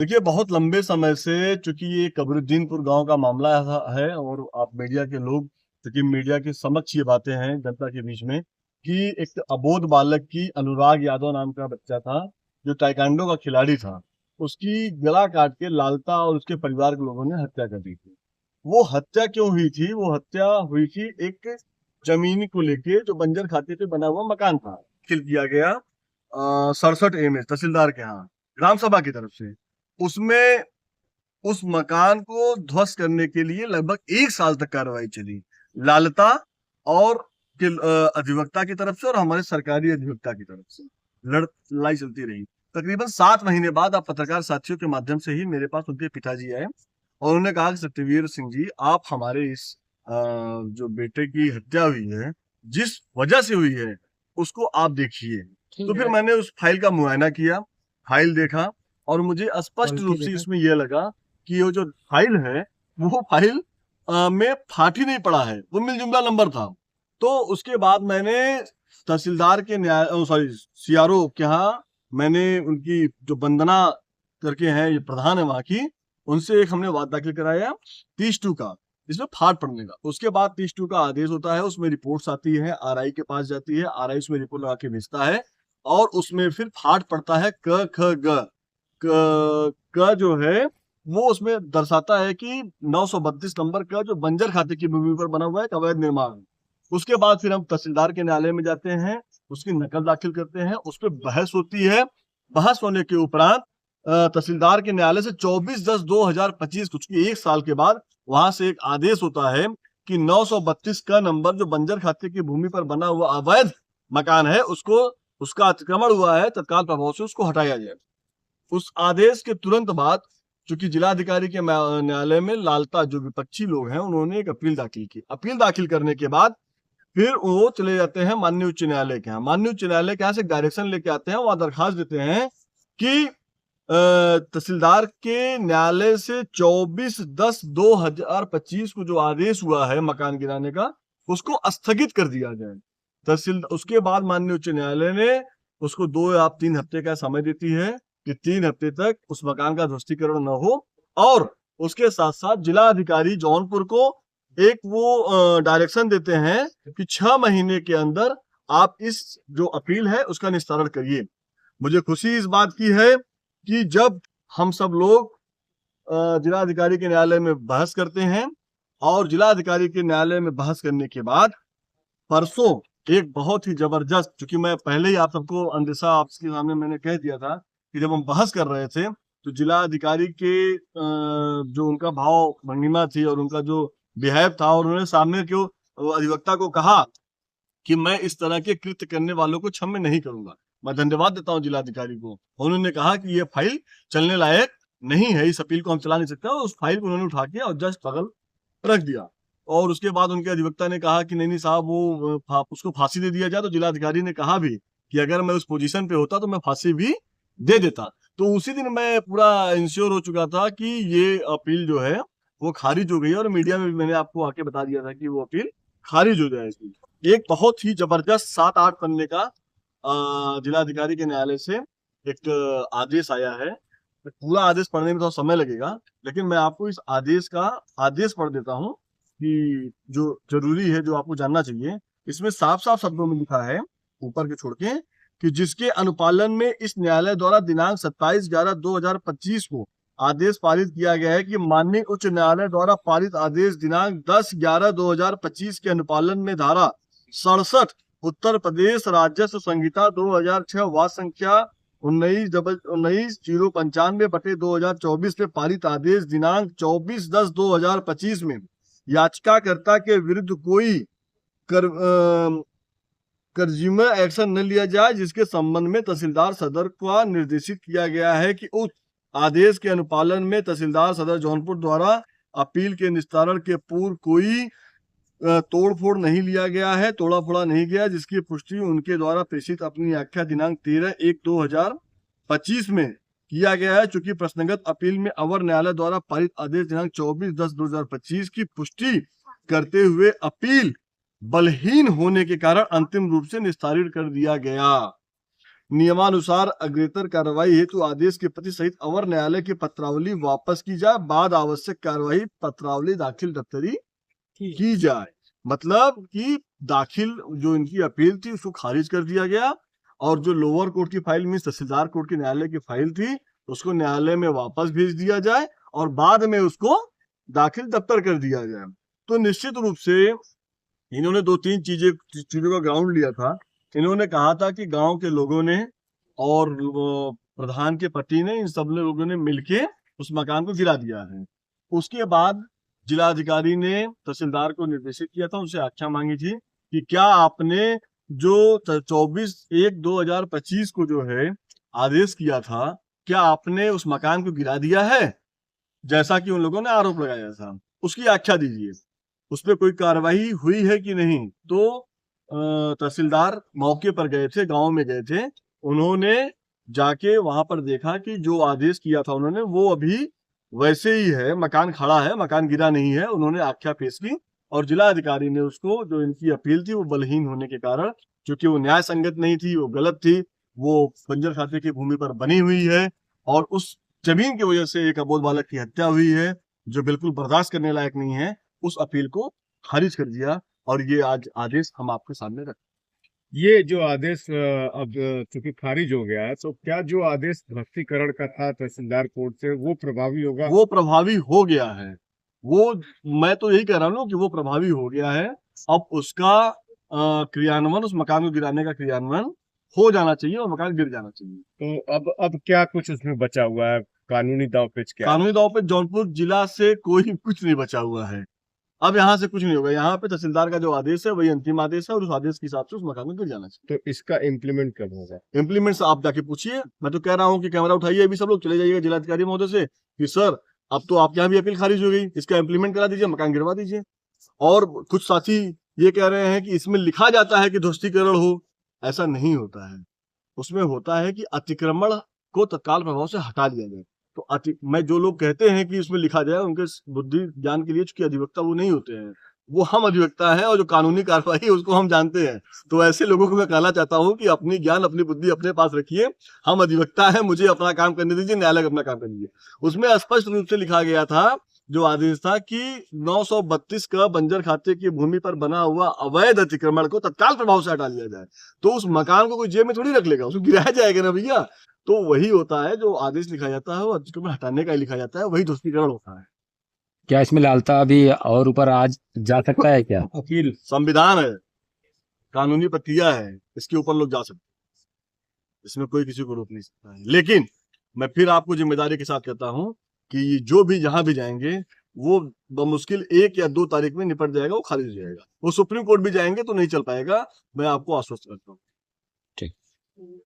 देखिए, बहुत लंबे समय से चूँकि ये कबरुद्दीनपुर गाँव का मामला ऐसा है और आप मीडिया के लोग चूँकि मीडिया के समक्ष ये बातें हैं जनता के बीच में कि एक अबोध बालक की अनुराग यादव नाम का बच्चा था, जो ताइक्वांडो का खिलाड़ी था। उसकी गला काट के लालता और उसके परिवार के लोगों ने हत्या कर दी थी। वो हत्या क्यों हुई थी? वो हत्या हुई थी एक ज़मीन को लेके जो बंजर खाते पे बना हुआ मकान था। किल किया गया 67 एमए तहसीलदार के यहाँ, ग्राम सभा की तरफ से। उसमें उस मकान को ध्वस्त करने के लिए लगभग 1 साल तक कार्रवाई चली। लालता और अधिवक्ता की तरफ से और हमारे सरकारी अधिवक्ता की तरफ से लड़ाई चलती रही। तकरीबन 7 महीने बाद आप पत्रकार साथियों के माध्यम से ही मेरे पास उनके पिताजी आए और उन्होंने कहा कि सत्यवीर सिंह जी, आप हमारे इस जो बेटे की हत्या हुई है, जिस वजह से हुई है, उसको आप देखिए। तो ठीक फिर है। मैंने उस फाइल का मुआयना किया, फाइल देखा और मुझे स्पष्ट क्वालिटी रूप से देखा। इसमें ये लगा कि वो जो फाइल है, वो फाइल में फाट ही नहीं पड़ा है, वो मिल-जुमला नंबर था। तो उसके बाद मैंने तहसीलदार के सॉरी सीआरओ के यहाँ मैंने उनकी जो वंदना करके हैं, ये प्रधान है वहाँ की, उनसे एक हमने वाद दाखिल कराया 30-2 का, इसमें फाट पड़ने का। उसके बाद 30-2 का आदेश होता है, उसमें रिपोर्ट्स आती है, आरआई के पास जाती है, आरआई उसमें रिपोर्ट लगा के भेजता है और उसमें फिर फाट पड़ता है क, ख, ग। का जो है वो उसमें दर्शाता है कि 932 नंबर का जो बंजर खाते की भूमि पर बना हुआ है एक अवैध निर्माण। उसके बाद फिर हम तहसीलदार के न्यायालय में जाते हैं, उसकी नकल दाखिल करते हैं, उस पे बहस होती है। बहस होने के उपरांत तहसीलदार के न्यायालय से 24/10/2025 कुछ की 1 साल के बाद वहां से एक आदेश होता है कि 932 का नंबर जो बंजर खाते की भूमि पर बना हुआ अवैध मकान है उसको उसका अतिक्रमण हुआ है, तत्काल प्रभाव से उसको हटाया जाए। उस आदेश के तुरंत बाद चूंकि जिलाधिकारी के न्यायालय में लालता जो विपक्षी लोग हैं उन्होंने एक अपील दाखिल की। अपील दाखिल करने के बाद फिर वो चले जाते हैं माननीय उच्च न्यायालय के यहाँ। माननीय उच्च न्यायालय के यहाँ से डायरेक्शन लेके आते हैं, वहां दरखास्त देते हैं कि तहसीलदार के न्यायालय से 24/10/2025 को जो आदेश हुआ है मकान गिराने का, उसको स्थगित कर दिया जाए। तहसील उसके बाद माननीय उच्च न्यायालय ने उसको 2 या 3 हफ्ते का समय देती है कि 3 हफ्ते तक उस मकान का ध्वस्तीकरण न हो और उसके साथ-साथ जिला अधिकारी जौनपुर को एक वो डायरेक्शन देते हैं कि 6 महीने के अंदर आप इस जो अपील है उसका निस्तारण करिए। मुझे खुशी इस बात की है कि जब हम सब लोग जिलाधिकारी के न्यायालय में बहस करते हैं और जिलाधिकारी के न्यायालय में बहस करने के बाद परसों एक बहुत ही जबरदस्त, क्योंकि मैं पहले ही आप सबको अंदेशा आपके सामने मैंने कह दिया था कि जब हम बहस कर रहे थे तो जिलाधिकारी के जो उनका भाव भंगिमा थी और उनका जो बिहेव था और उन्होंने सामने जो अधिवक्ता को कहा कि मैं इस तरह के कृत्य करने वालों को क्षम्य नहीं करूंगा। मैं धन्यवाद देता हूँ जिलाधिकारी को। उन्होंने कहा कि ये फाइल चलने लायक नहीं है, इस अपील को हम चला नहीं सकते और उस फाइल को उन्होंने उठा के और जस्ट बगल रख दिया। और उसके बाद उनके अधिवक्ता ने कहा कि नहीं साहब वो उसको फांसी दे दिया जाए। तो जिलाधिकारी ने कहा भी कि अगर मैं उस पोजीशन पे होता तो मैं फांसी भी दे देता। तो उसी दिन मैं पूरा इंश्योर हो चुका था कि ये अपील जो है वो खारिज हो गई है और मीडिया में भी मैंने आपको आके बता दिया था कि वो अपील खारिज हो जाएगी। एक बहुत ही जबरदस्त 7-8 पन्ने का जिलाधिकारी के न्यायालय से एक आदेश आया है। पूरा आदेश पढ़ने में थोड़ा समय लगेगा, लेकिन मैं आपको इस आदेश का आदेश पढ़ देता हूँ कि जो जरूरी है, जो आपको जानना चाहिए। इसमें साफ-साफ शब्दों में लिखा है, ऊपर के छोड़ के, कि जिसके अनुपालन में इस न्यायालय द्वारा दिनांक 27/11/2025 को आदेश पारित किया गया है कि माननीय उच्च न्यायालय द्वारा पारित आदेश दिनांक 10/11/2025 के अनुपालन में धारा 67 उत्तर प्रदेश राजस्व संहिता 2006 वाद संख्या 19/095/2024 में पारित आदेश दिनांक 24/10/2025 में याचिकाकर्ता के विरुद्ध कोई कर कंज्यूमर एक्शन न लिया जाए, जिसके संबंध में तहसीलदार सदर को निर्देशित किया गया है कि उस आदेश के अनुपालन में तहसीलदार सदर जौनपुर द्वारा अपील के निस्तारण के पूर्व कोई तोड़ फोड़ नहीं लिया गया है, तोड़ा फोड़ा नहीं गया, जिसकी पुष्टि उनके द्वारा प्रेषित अपनी व्याख्या दिनांक 13/1/2025 में किया गया है। चूंकि प्रश्नगत अपील में अवर न्यायालय द्वारा पारित आदेश दिनांक 24/10/2025 की पुष्टि करते हुए अपील बलहीन होने के कारण अंतिम रूप से निस्तारित कर दिया गया। नियमानुसार अग्रेतर कार्रवाई हेतु आदेश के प्रति सहित अवर न्यायालय की पत्रावली वापस की जाए, बाद आवश्यक कार्रवाई पत्रावली दाखिल दफ्तरी की जाए। मतलब कि दाखिल जो इनकी अपील थी उसको खारिज कर दिया गया, और जो लोअर कोर्ट की फाइल मीन तहसीलदार कोर्ट की न्यायालय की फाइल थी उसको न्यायालय में वापस भेज दिया जाए और बाद में उसको दाखिल दफ्तर कर दिया जाए। तो निश्चित रूप से इन्होंने दो तीन चीजों का ग्राउंड लिया था। इन्होंने कहा था कि गांव के लोगों ने और प्रधान के पति ने, इन सब लोगों ने मिलके उस मकान को गिरा दिया है। उसके बाद जिलाधिकारी ने तहसीलदार को निर्देशित किया था, उनसे आख्या मांगी थी कि क्या आपने जो 24/1/2025 को जो है आदेश किया था, क्या आपने उस मकान को गिरा दिया है, जैसा कि उन लोगों ने आरोप लगाया था, उसकी आख्या दीजिए, उस पर कोई कार्रवाई हुई है कि नहीं। तो तहसीलदार मौके पर गए थे, गांव में गए थे, उन्होंने जाके वहां पर देखा कि जो आदेश किया था उन्होंने वो अभी वैसे ही है, मकान खड़ा है, मकान गिरा नहीं है। उन्होंने आख्या पेश की और जिलाधिकारी ने उसको, जो इनकी अपील थी वो बलहीन होने के कारण, क्योंकि वो न्याय संगत नहीं थी, वो गलत थी, वो बंजर खाते की भूमि पर बनी हुई है और उस जमीन की वजह से एक अबोध बालक की हत्या हुई है जो बिल्कुल बर्दाश्त करने लायक नहीं है, उस अपील को खारिज कर दिया और ये आज आदेश हम आपके सामने रखते। ये जो आदेश अब चूंकि खारिज हो गया है, तो क्या जो आदेश ध्वस्तीकरण का था तहसीलदार कोर्ट से वो प्रभावी होगा? वो प्रभावी हो गया है, वो मैं तो यही कह रहा हूँ कि वो प्रभावी हो गया है। अब उसका क्रियान्वयन, उस मकान को गिराने का क्रियान्वयन हो जाना चाहिए और मकान गिर जाना चाहिए। तो अब क्या कुछ उसमें बचा हुआ है? कानूनी दांवपेच क्या है? कानूनी तौर पे जौनपुर जिला से कोई कुछ नहीं बचा हुआ है। अब यहाँ से कुछ नहीं होगा, यहाँ पे तहसीलदार का जो आदेश है वही अंतिम आदेश है और उस आदेश के हिसाब से उस मकान में गिर जाना चाहिए। तो इसका इम्प्लीमेंट कब होगा? इम्प्लीमेंट आप जाके पूछिए, मैं तो कह रहा हूँ कि कैमरा उठाइए अभी सब लोग, चले जाइएगा जिलाधिकारी महोदय से कि सर अब तो आपके यहाँ भी अपील खारिज हो गई, इसका इम्प्लीमेंट करा दीजिए, मकान गिरवा दीजिए। और कुछ साथी ये कह रहे हैं कि इसमें लिखा जाता है कि ध्वस्तीकरण हो, ऐसा नहीं होता है। उसमें होता है कि अतिक्रमण को तत्काल प्रभाव से हटा दिया जाए। तो मैं जो लोग कहते हैं कि इसमें लिखा जाए, उनके बुद्धि ज्ञान के लिए, चूंकि अधिवक्ता वो नहीं होते हैं, वो हम अधिवक्ता हैं और जो कानूनी कार्रवाई है उसको हम जानते हैं। तो ऐसे लोगों को मैं कहना चाहता हूं कि अपनी ज्ञान, अपनी बुद्धि अपने पास रखिए। हम अधिवक्ता हैं, मुझे अपना काम करने दीजिए, न्यायालय अपना काम करने दीजिए। उसमें स्पष्ट रूप से लिखा गया था, जो आदेश था कि 932 का बंजर खाते की भूमि पर बना हुआ अवैध अतिक्रमण को तत्काल प्रभाव से हटा लिया जाए। तो उस मकान को कोई जेब में थोड़ी रख लेगा, उसको गिराया जाएगा ना भैया। तो वही होता है, जो आदेश लिखा जाता है वो अतिक्रमण हटाने का ही लिखा जाता है, वही ध्वस्तीकरण होता है। क्या इसमें लालता अभी और ऊपर आज जा सकता है क्या? अपील संविधान है, कानूनी प्रक्रिया है, इसके ऊपर लोग जा सकते हैं, इसमें कोई किसी को रोक नहीं सकता है। लेकिन मैं फिर आपको जिम्मेदारी के साथ कहता हूं कि जो भी जहां भी जाएंगे वो बमुश्किल 1 या 2 तारीख में निपट जाएगा, वो खारिज हो जाएगा। वो सुप्रीम कोर्ट भी जाएंगे तो नहीं चल पाएगा, मैं आपको आश्वस्त करता हूँ। ठीक।